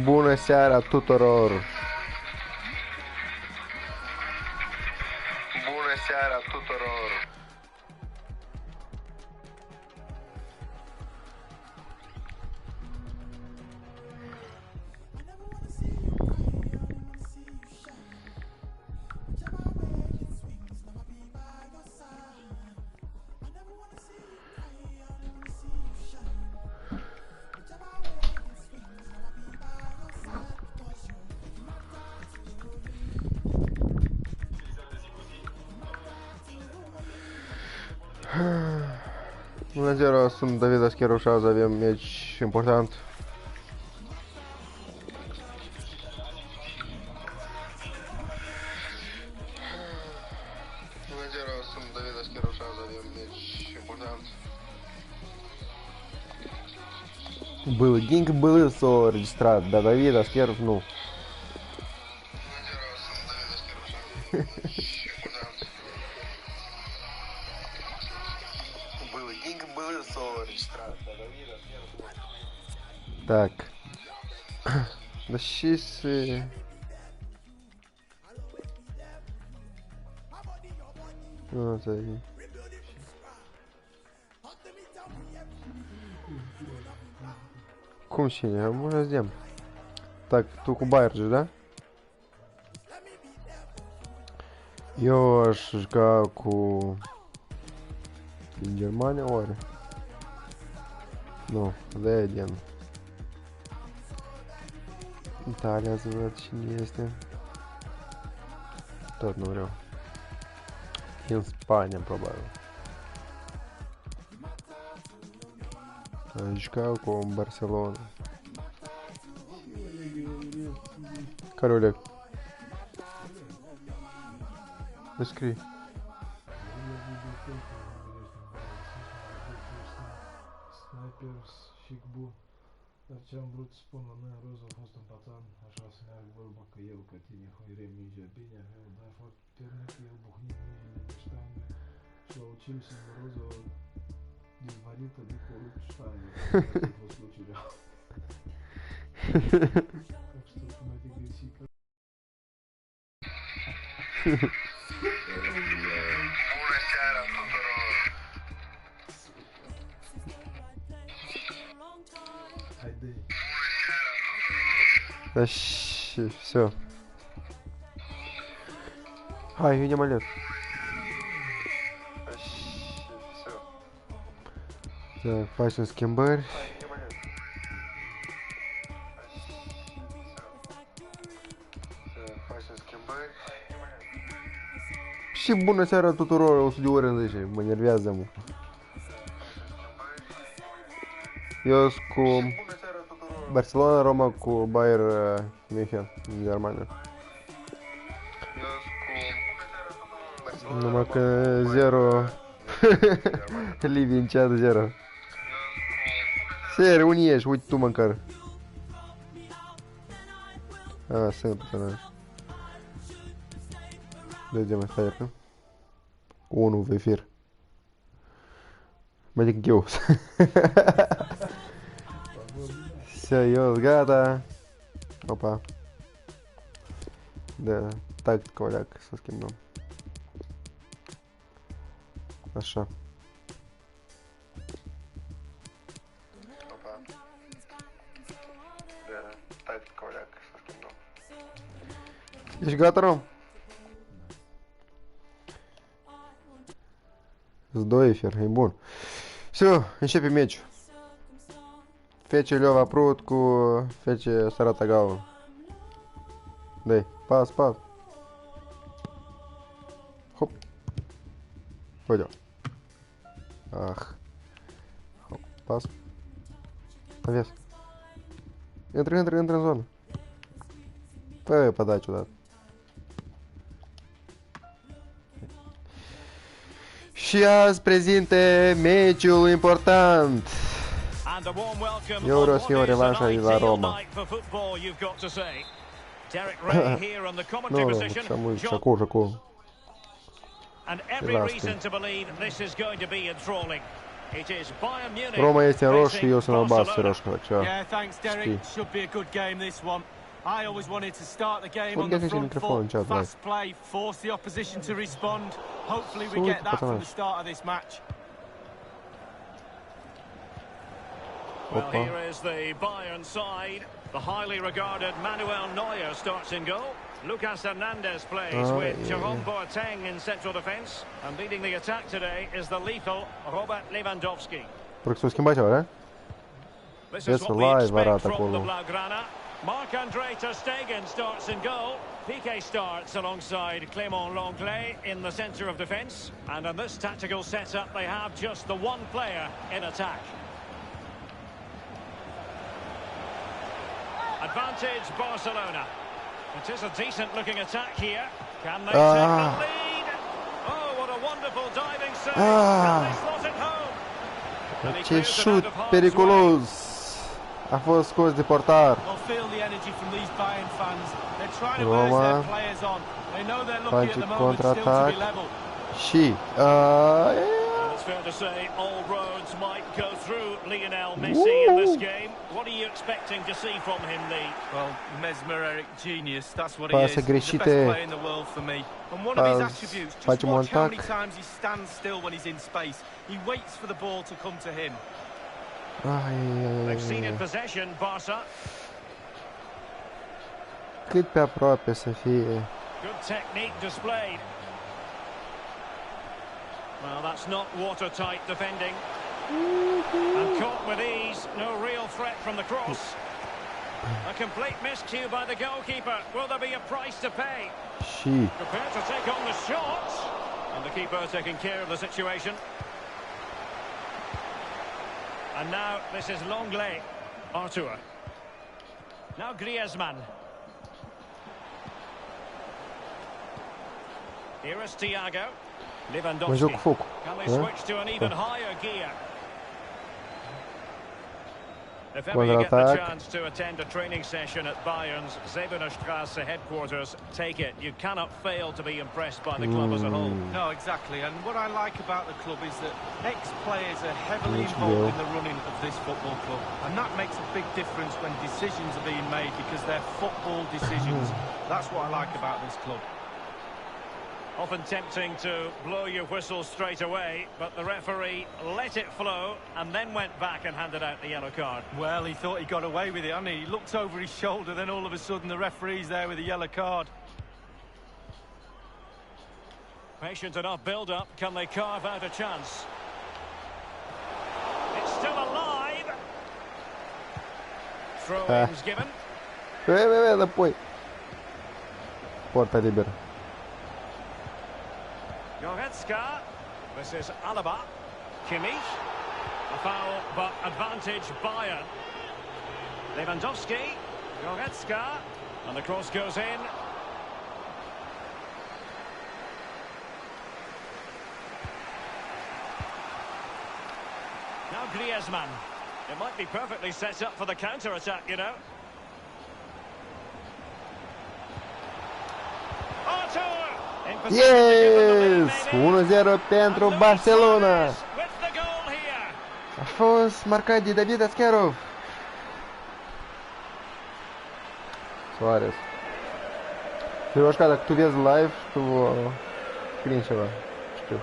Bună seara tuturor! Bună seara tuturor! Bună ziua, sunt David Ascheru și azi avem meci important. Bună ziua, sunt David Ascheru și azi avem meci important. Был деньги, был со регистрат, да Давид Аскеров, ну. Так. Да щись. Вот они. Cum și ne можно сделать? Так, tu cu Bayern, da? Eu aș juca cu din Germania oare? Nu, Leden. Italia să văd cine este. Tot nu vreau. În Spania probabil. Aș juca cu Barcelona. Care Oleg? Descrie. Dar ce am vrut să spun la noi, Roza a fost un patan, așa să meargă vorba că eu, că tine, hoire, minge bine, eu, dar foarte puternic, el buhnit mingile de ștangă și l-a ucis în Roza dezvarită de cu ștangă, că a fost lucirea. Так что помоги гресика. Bună seara tuturor! Haide. Да все. Hai, vedem alert. Так, facem schimbări. Și bună seara tuturor, 100 de ore în 10, mă nervează, mă. Eu sunt cu Barcelona, Roma cu Bayern München în Germania. Numai că 0 Livi în chat 0. Seriu, unde ești? Uite tu măcar. A, sunt personaj. Vedem asta e, nu? 1 в эфир. Medic Gheus. Serios, gata. Opa. Da, tactica o leacă să schimbăm. Așa. Opa. Da, tactica o leacă să schimbăm. Ești gata, Rom? С эфир, и бун. Все, începe meciul. FC Leova Prut cu FC Saratagaul. Dai, pas, pas. Hop. Pădea. Ah. Hop. Пас. Повес. Entra în zonă. Păi, подачу, да. Și azi prezinte meciul important. Euros e o revanșă la Roma. Nu, așa mult, și acolo. Roma este în roșu și eu sunt albastru roșu, așa. Știi. I always wanted to start the game on the front foot, fast play, force the opposition to respond. Hopefully we get that from the start of this match. Well, here is the Bayern side. The highly regarded Manuel Neuer starts in goal. Lucas Hernandez plays with Jerome Boateng in central defence. And leading the attack today is the lethal Robert Lewandowski. This is what we expect from the Blaugrana. Marc-Andre ter Stegen starts in goal. Piqué starts alongside Clément Lenglet in the centre of defence. And in this tactical setup, they have just the one player in attack. Advantage Barcelona. It is a decent-looking attack here. Can they take the lead? Oh, what a wonderful diving save. Can they slot it home? Ce șut periculos. A fost scos de portar. Roma face contraatac și it's fair to say all roads might go through Lionel Messi in this game. What are you expecting to see from him, Lee? Well, mesmeric genius. That's what he is. The best player in the world for me. And one of his attributes, just watch how many times he stands still when he's in space. He waits for the ball to come to him. They've seen in possession, Barca. Cât pe aproape să fie. Good technique displayed. Well, that's not watertight defending. And caught with ease, no real threat from the cross. A complete miscue by the goalkeeper. Will there be a price to pay? Și prepared to take on the shot. And the keeper taking care of the situation. And now this is Lenglet, Arthur. Now Griezmann. Here is Thiago. Lewandowski. Can they switch to an even higher gear? If ever you get the chance to attend a training session at Bayern's Zebenerstrasse headquarters, take it. You cannot fail to be impressed by the club as a whole. No, exactly. And what I like about the club is that ex-players are heavily involved in the running of this football club. And that makes a big difference when decisions are being made because they're football decisions. That's what I like about this club. Often tempting to blow your whistle straight away, but the referee let it flow and then went back and handed out the yellow card. Well, he thought he got away with it, and he looked over his shoulder, then all of a sudden the referee's there with a yellow card. Patient enough build-up, can they carve out a chance? It's still alive! Throw-ins given. Înapoi. Porta liberă. Goretzka. This is Alaba. Kimmich. A foul, but advantage Bayern. Lewandowski. Goretzka. And the cross goes in. Now Griezmann. It might be perfectly set up for the counter-attack, you know. Arthur! Yes! 1-0 pentru Barcelona! A fost marcat de David Ascherov. Suarez. Firoșca, dacă tu vezi live, tu scrie ceva. Știu.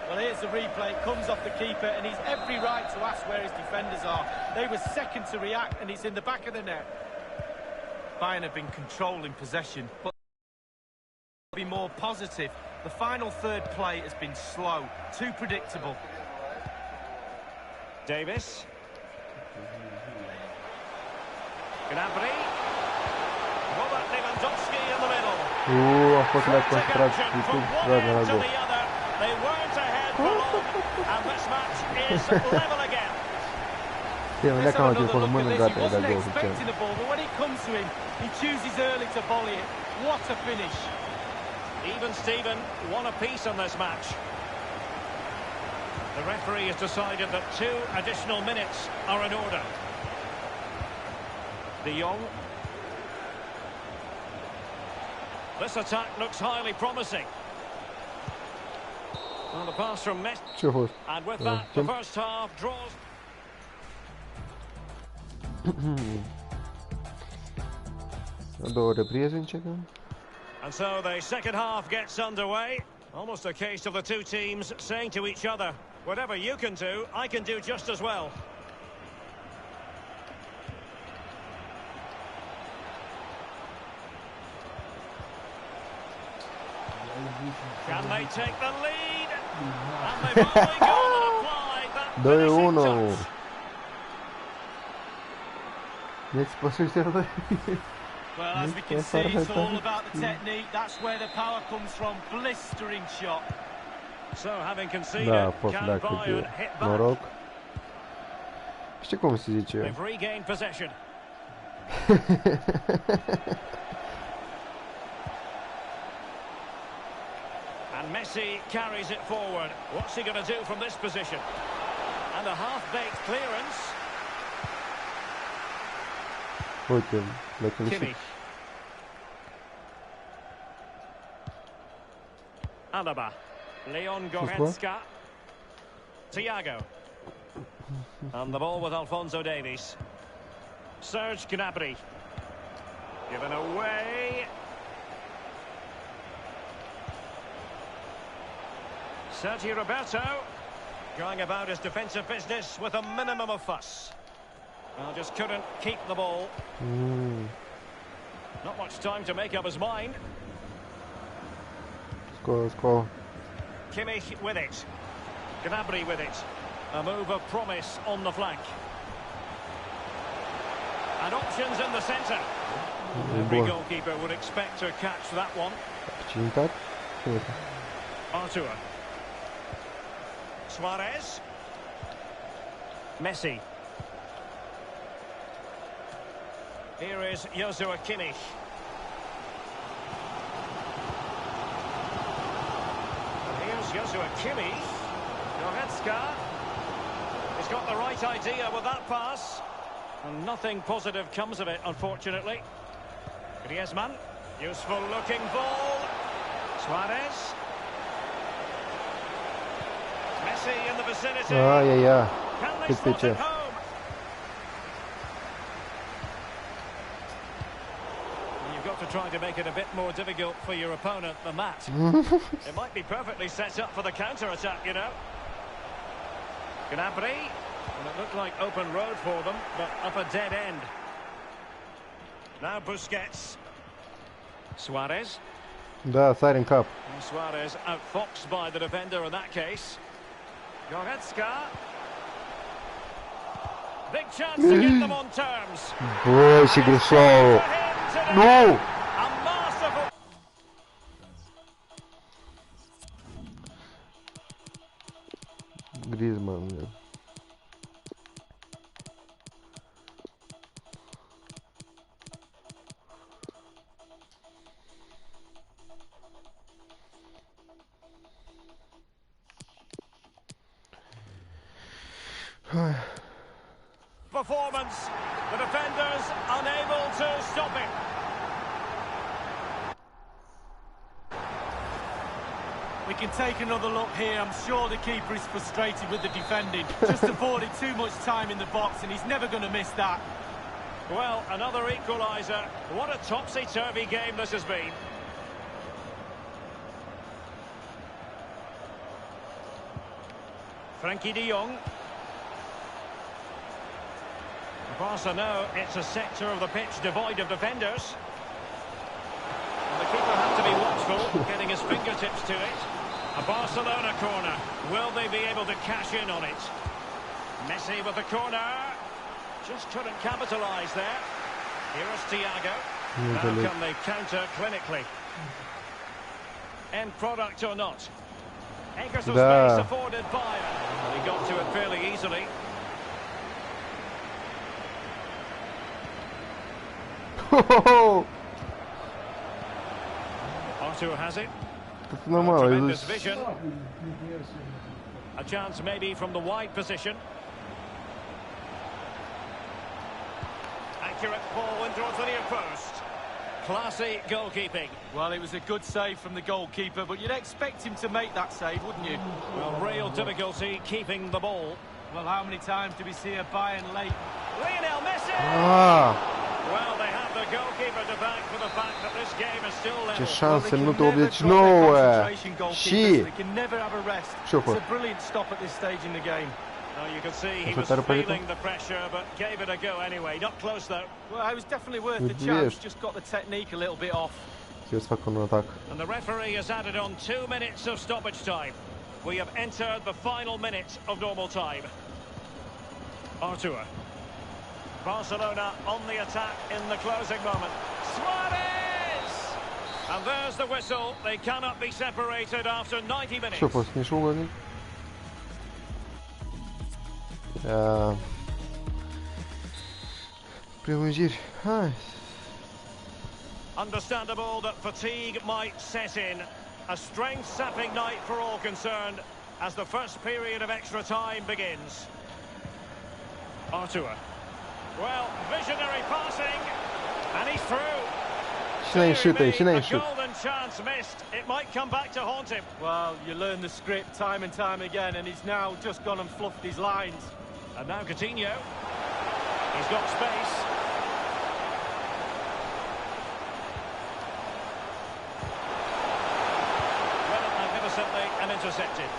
Well, here's the replay. It comes off the keeper, and he's every right to ask where his defenders are. They were second to react, and he's in the back of the net. Bayern have been controlling possession, but be more positive. The final third play has been slow, too predictable. Davis. Gnabry. Robert Lewandowski in the middle. A fost la concentrat și tu, They weren't ahead for long, and this match is level again. Yeah, Let's have another look when at I this. got He there, wasn't that goal. expecting the ball, but when it comes to him, he chooses early to volley it. What a finish. Even Steven, one apiece on this match. The referee has decided that 2 additional minutes are in order. De Jong. This attack looks highly promising. Well, the pass from Messi. Sure. And with that, the first half draws. And so the second half gets underway. Almost a case of the two teams saying to each other, whatever you can do, I can do just as well. Can they take the lead? And they've only gone and applied that finishing touch. Well, as we can see, it's all about the technique. That's where the power comes from. Blistering shot. So, having conceded, can Bayern hit back? They've regained possession. And Messi carries it forward. What's he going to do from this position? And a half-baked clearance. Kimmich. Alaba. Leon Goretzka. Thiago. And the ball with Alphonso Davies. Serge Gnabry. Given away. Sergio Roberto. Going about his defensive business with a minimum of fuss. Well, just couldn't keep the ball. Not much time to make up his mind. Score. Kimmich with it. Gnabry with it. A move of promise on the flank. And options in the centre. Every goalkeeper would expect to catch that one. Arthur. Suarez. Messi. Here is Joshua Kimmich. And here's Joshua Kimmich. Goretzka. He's got the right idea with that pass. And nothing positive comes of it, unfortunately. Griezmann. Useful looking ball. Suarez. Messi in the vicinity. Yeah. Can they Good slot picture. it home? You've got to try to make it a bit more difficult for your opponent than that. It might be perfectly set up for the counter-attack, you know. Gnabry. And it looked like open road for them, but up a dead end. Now Busquets. Suarez. Siren Cup. And Suarez outfoxed by the defender in that case. Goretzka. Big chance to get them on terms. Boy, she grew slow. No! A masterful. Griezmann. Yeah. Performance. The defenders unable to stop it. We can take another look here. I'm sure the keeper is frustrated with the defending. Just afforded too much time in the box, and he's never going to miss that. Well, another equaliser. What a topsy-turvy game this has been. Frankie de Jong. Barca know it's a sector of the pitch devoid of defenders. And the keeper had to be watchful, getting his fingertips to it. A Barcelona corner. Will they be able to cash in on it? Messi with the corner. Just couldn't capitalise there. Here is Thiago. Now can they counter clinically? End product or not? Acres of space afforded Bayern. He got to it fairly easily. Arthur has it. Это нормально. Tremendous vision. A chance maybe from the wide position. Accurate ball in towards the near post. Classy goalkeeping. Well, it was a good save from the goalkeeper, but you'd expect him to make that save, wouldn't you? Well, real difficulty keeping the ball. Well, how many times do we see a Bayern late? Lionel Messi! Ah, Well, they have the goalkeeper to thank for the fact that this game is still level. эти шансы, Well, минута they can never drop their облачного. concentration, goalkeepers. Щи. They can never have a rest. Всё, It's a ход. brilliant stop at this stage in the game. Oh, you can see he Что, was второй полетел? feeling the pressure, but gave it a go anyway. Not close, though. Well, it was definitely worth the Медведь. chance. Just got the technique a little bit off. Все спокойно так. And the referee has added on 2 minutes of stoppage time. We have entered the final minute of normal time. Arthur. Barcelona on the attack in the closing moment. Suarez! And there's the whistle. They cannot be separated after 90 minutes. Все, просто не шел гонить. Прямой зирь. Ай. Understandable that fatigue might set in. A strength-sapping night for all concerned as the first period of extra time begins. Arthur. Well, visionary passing, and he's through. A golden chance missed. It might come back to haunt him. Well, you learn the script time and time again, and he's now just gone and fluffed his lines. And now Coutinho. He's got space. Well, magnificently and intercepted.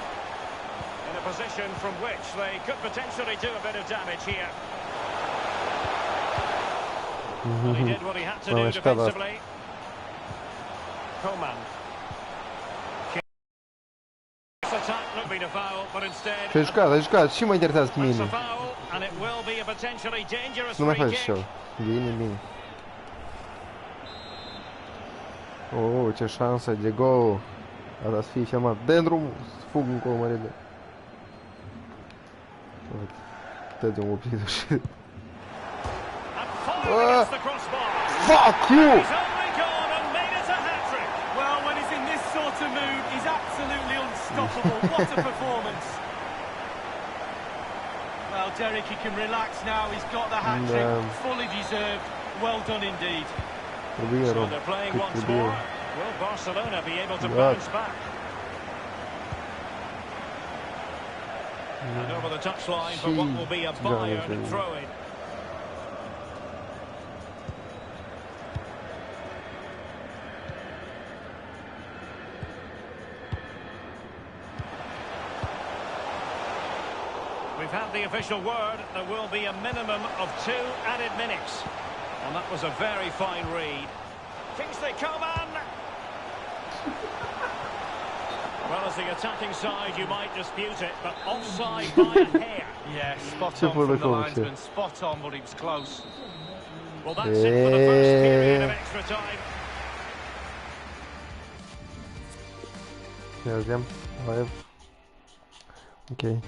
In a position from which they could potentially do a bit of damage here. Well, he did what he had to do defensively. Coman. Attack not been a foul, but instead Зачем интересует it's мини? a foul, and it will be a potentially dangerous Ну, free нахуй kick. все. Мини. О, эти шансы, где гол. А das FIFA mal dentro fogo com o marido. Tadinho, um objeto. And fired against the crossbar. Fuck you! He's only gone and made it a hat-trick. Well, when he's in this sort of mood, he's absolutely unstoppable. What a performance. Well, Derek, he can relax now. He's got the hat-trick. Fully deserved. Well done indeed. So they're playing once more. Will Barcelona be able to bounce back? And over the touchline for what will be a Bayern throw-in. We've had the official word. There will be a minimum of 2 added minutes. And that was a very fine read. Kingsley Coman! Well, as the attacking side, you might dispute it, but offside by a hair. Yeah, spot on from the linesman. Spot on, but he was close. Well, that's it for the first period of extra time. Yazdım. Hayır. Okey.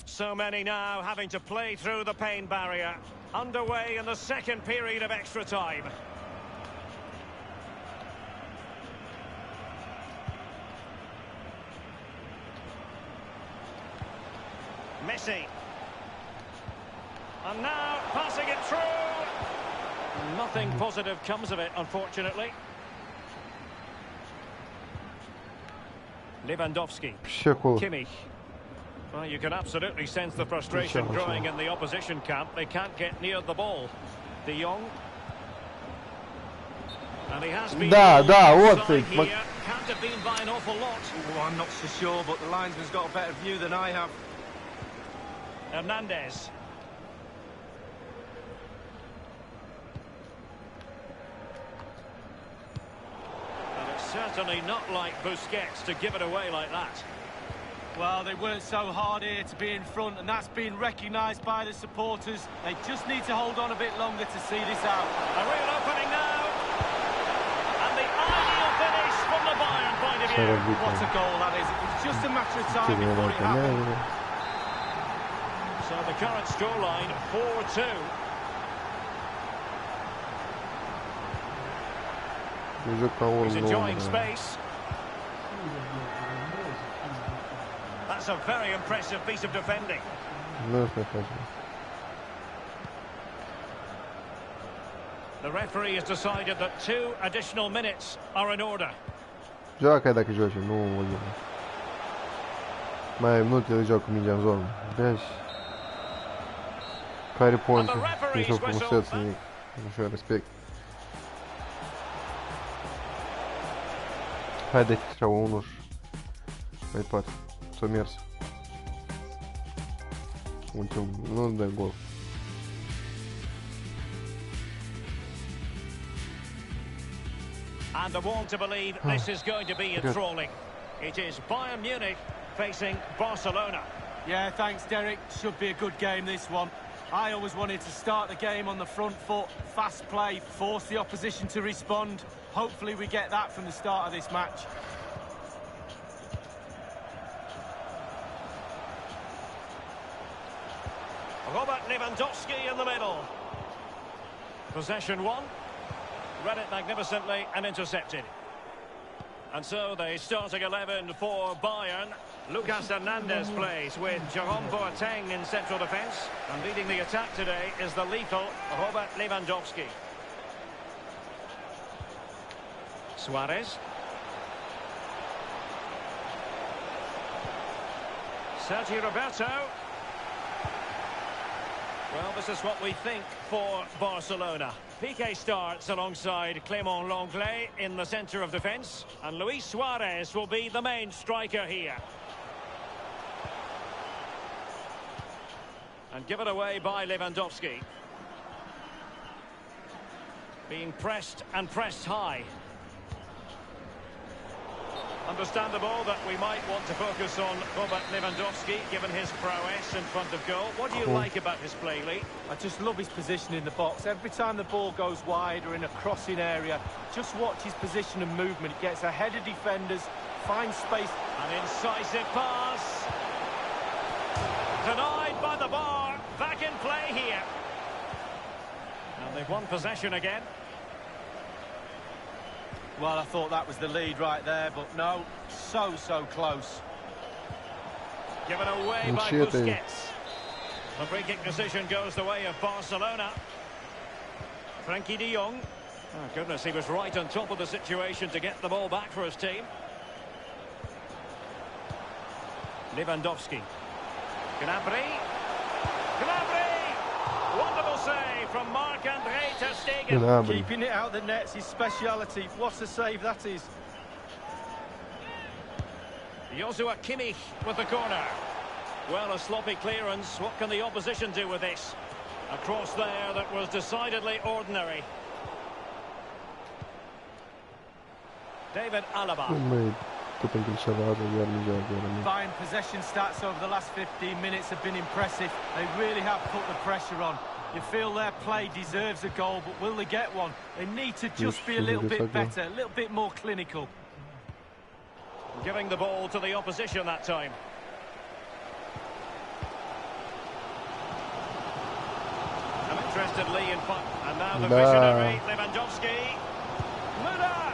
So many now having to play through the pain barrier. Underway in the second period of extra time. Messi. And now passing it through. Nothing positive comes of it, unfortunately. Lewandowski. Kimmich. Well, you can absolutely sense the frustration growing in the opposition camp. They can't get near the ball. De Jong. And he has been вот here. Can't have been by an awful lot. Oh, I'm not so sure, but the linesman's got a better view than I have. Hernandez. And it's certainly not like Busquets to give it away like that. Well, they weren't so hard here to be in front, and that's been recognised by the supporters. They just need to hold on a bit longer to see this out. A real opening now. view. What a goal that is. It's just a matter of time before it happens. So the current scoreline, 4-2. He's enjoying space. That's a very impressive piece of defending. The referee has decided that 2 additional minutes are in order. Joacă dacă joci, nu mă gândesc. Mai minute de joc cu mingea în zonă. Vezi? Care ponte? Nici o frumusețe, nimic. Nu respect. Haide, așa unul și mai poate. S-a mers. Ultimul, nu dă gol. And I want to believe this is going to be enthralling. It is Bayern Munich facing Barcelona. Yeah, thanks, Derek. Should be a good game, this one. I always wanted to start the game on the front foot, fast play, force the opposition to respond. Hopefully we get that from the start of this match. Robert Lewandowski in the middle. Possession 1. Read it magnificently and intercepted. And so the starting 11 for Bayern. Lucas Hernandez plays with Jerome Boateng in central defence. And leading the attack today is the lethal Robert Lewandowski. Suarez. Sergio Roberto. Well, this is what we think for Barcelona. Piqué starts alongside Clément Lenglet in the centre of defence. And Luis Suarez will be the main striker here. And given away by Lewandowski. Being pressed and pressed high. Understandable that we might want to focus on Robert Lewandowski, given his prowess in front of goal. What do you like about his play, Lee? I just love his position in the box. Every time the ball goes wide or in a crossing area, just watch his position and movement. He gets ahead of defenders, finds space. An incisive pass. Denied by the bar. Back in play here. And they've won possession again. Well, I thought that was the lead right there, but no, so close. Given away by Busquets. The free kick decision goes the way of Barcelona. Frankie de Jong. Oh, goodness, he was right on top of the situation to get the ball back for his team. Lewandowski. Gnabry. Wonderful save from Marc-Andre ter Stegen. Keeping it out the net's his speciality. What a save that is. Joshua Kimmich with the corner. Well, a sloppy clearance. What can the opposition do with this? A cross there that was decidedly ordinary. David Alaba. Bayern possession stats over the last 15 minutes have been impressive. They really have put the pressure on. You feel their play deserves a goal, but will they get one? They need to just be a little bit better, a little bit more clinical. Giving the ball to the opposition that time. I'm interested, Lee, in front. And now the visionary, Lewandowski. Müller!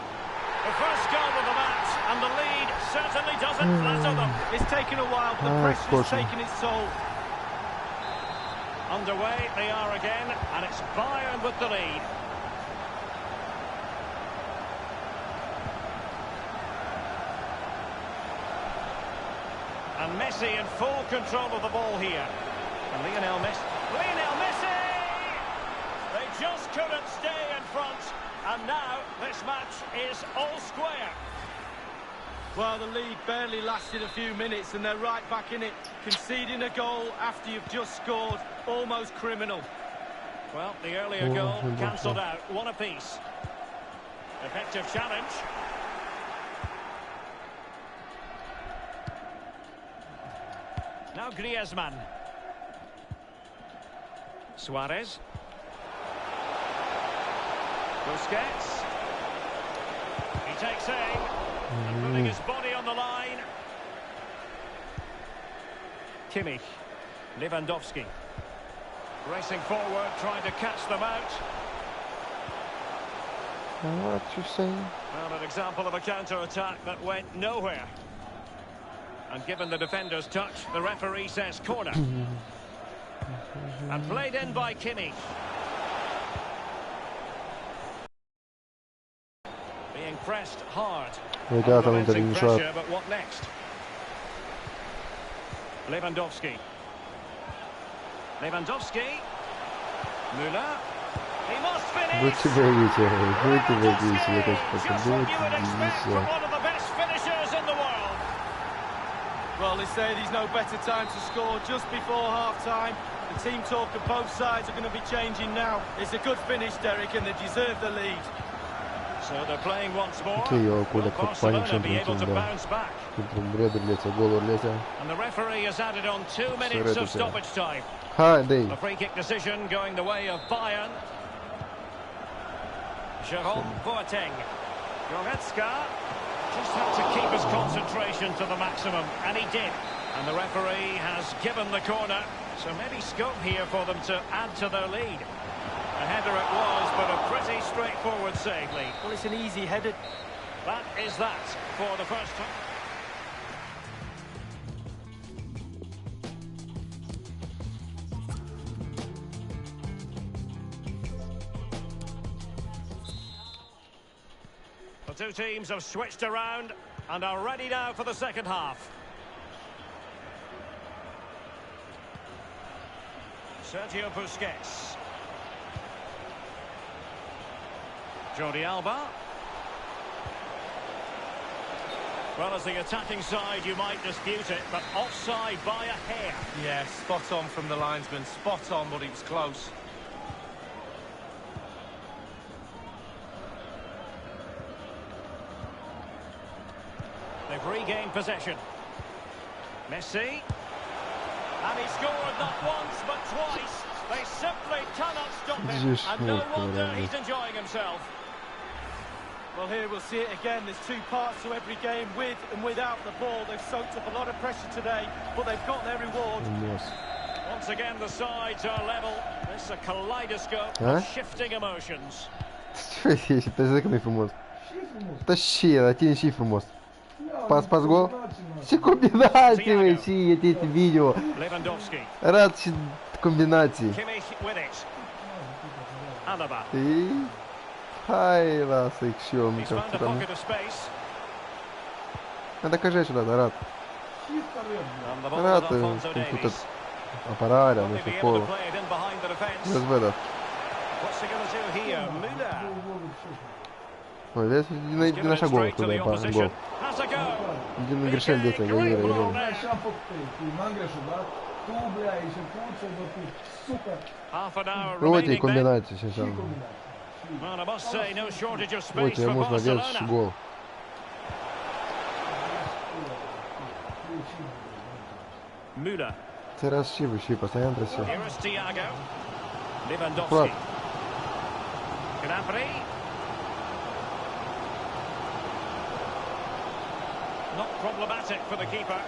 The first goal of the match, and the lead certainly doesn't flatter them. It's taken a while, but the pressure's taken its toll. Underway they are again, and it's Bayern with the lead. And Messi in full control of the ball here. And Lionel Messi! They just couldn't stay in front. And now this match is all square. Well, the lead barely lasted a few minutes and they're right back in it. Conceding a goal after you've just scored, almost criminal. Well, the earlier goal cancelled out, one apiece. Effective challenge. Now Griezmann. Suarez. Busquets. He takes aim. And putting his body on the line. Kimmich. Lewandowski. Racing forward, trying to catch them out. What you saying? Well, an example of a counter-attack that went nowhere. And given the defender's touch, the referee says corner. And played in by Kimmich. Being pressed hard. Unrelenting pressure, but what next? Lewandowski. Lewandowski. Müller. He must finish. Будьте берите, будьте берите, Just what you would expect from one of the best finishers in the world. Well, they say there's no better time to score just before half-time. The team talk of both sides are going to be changing now. It's a good finish, Derek, and they deserve the lead. So they're playing once more. Will Will Barcelona be able to bounce back? And the referee has added on 2 minutes of stoppage time. A free kick decision going the way of Bayern. Jerome Boateng. Goretzka just had to keep his concentration to the maximum, and he did. And the referee has given the corner, so maybe scope here for them to add to their lead. A header it was, but a pretty straightforward save, Lee. Well, it's an easy header. That is that for the first time. The two teams have switched around and are ready now for the second half. Sergio Busquets. Jordi Alba. Well, as the attacking side, you might dispute it, but offside by a hair. Yeah, spot on from the linesman. Spot on, but it was close. They've regained possession. Messi. And he scored not once, but twice. They simply cannot stop him. And no wonder he's enjoying himself. Well, here we'll see it again. There's two parts to every game, with and without the ball. They've soaked up a lot of pressure today, but they've got their reward. Once again, the sides are level. This is a kaleidoscope of shifting emotions. Пас, гол. Все комбинации, все эти видео. Рад комбинации. И... Хай, раз, их все. Докажи сюда, Рад. Рад, тут аппарат, ну что, пол. Без выдох. Ой, здесь не наша гол туда, гол. Один грешен дети, Гаира. Вот и комбинации сейчас. Вот, ему нужно делать гол. Ты расшибаешь, постоянно расшиб. Влад. Not problematic for the keeper.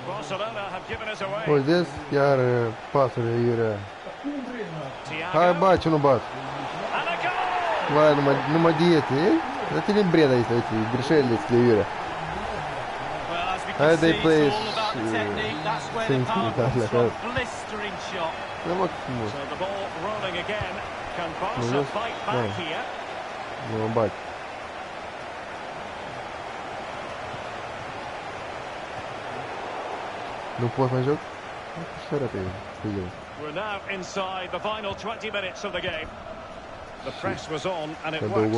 Barcelona have given us away. Вот здесь я пас Ира. Хай бачу, ну бац. Ладно, ну мадиете. Это не бреда, если эти грешили для Ира. How they play things like that. Ну вот. So the ball rolling again. Can Barca fight back here? Ну, бать. Ну, плохо идет. We're now inside the final 20 minutes of the game. The press was on and it worked.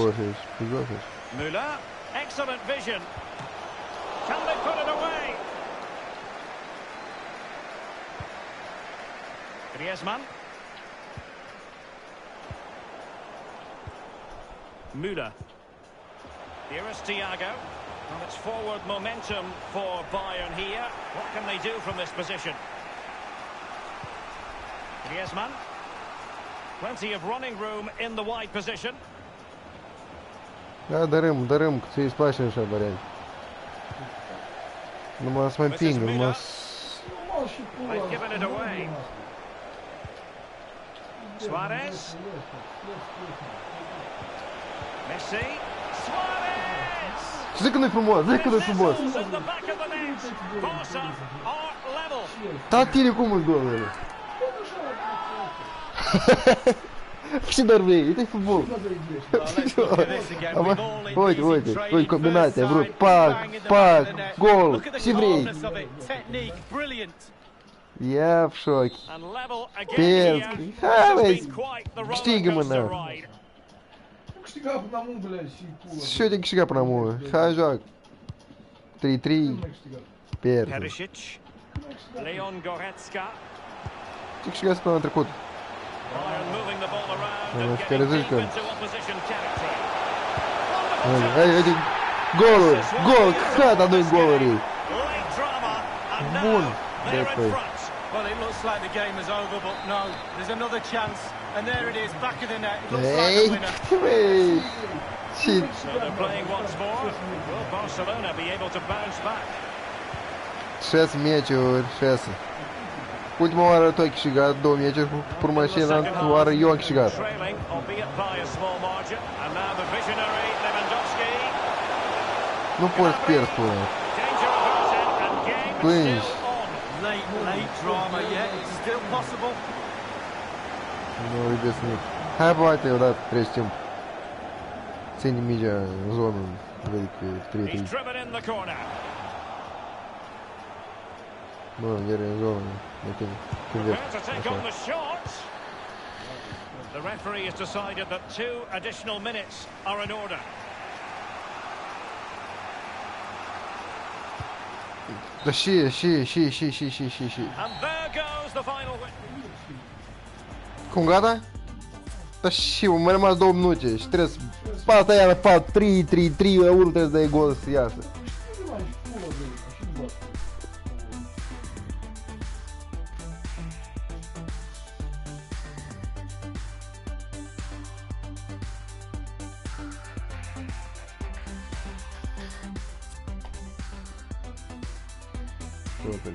Müller, excellent vision. Can they put it away? Griezmann. Müller. Here is Thiago. And it's forward momentum for Bayern here. What can they do from this position? Griezmann. Plenty of running room in the wide position. Da, dărâm, că ți-i place așa variant. Numai să mă împing, numai They've given it away. Suarez. Messi. Suarez. Zic că nu-i frumos, zic că nu-i frumos. At the back of the net. Barca are level. Da, tine cum îți domnule? Ce doar vrei? Uite-i fotbal. Uite, combinație, ai vrut, pac, gol, ce vrei? Ia в șochi. Перский. Hai, băi, câștigă-mă, na. Câștiga până amu, blядь, și pula. Și eu te câștiga până amu. Hai, joacă. 3-3. Perzi. Perisic. Leon Goretzka. Ce câștigați până la trecut? Bayern moving the ball around Nu, and care getting zici deep că... into opposition territory. Hai, goluri, gol, da, nu-i goluri. Late drama and Bun. now they're in front. Well, it looks like the game is over, but no, there's another chance, and there it is, back of the net. It looks like Ei, a winner. băi, ce... So they're playing once more. Will Barcelona be able to bounce back? 6 meciuri, 6. Ultima oară tu ai câștigat 2 meciuri, urmă și în oară eu am câștigat. Trailing, albeit by a small margin, and now the visionary Lewandowski. Nu poți pierzi până. Danger averted and game Plângi. still on. Late drama yet. It's still possible. Nu iubesc nimic. Hai poate odată, treci timp. Ține mingea în zonă, vede că e 3-3. He's driven in the corner. Bă, ieri în zonă, de tine. Când Prepared vezi, to take așa. on the shot. The referee has decided that 2 additional minutes are in order. Da și. And there goes the final win. Cum gata? Da și, mai rămas 2 minute și trebuie să... Asta iară 4-3, 3-3, la urmă trebuie să dai gol să iasă. Что-то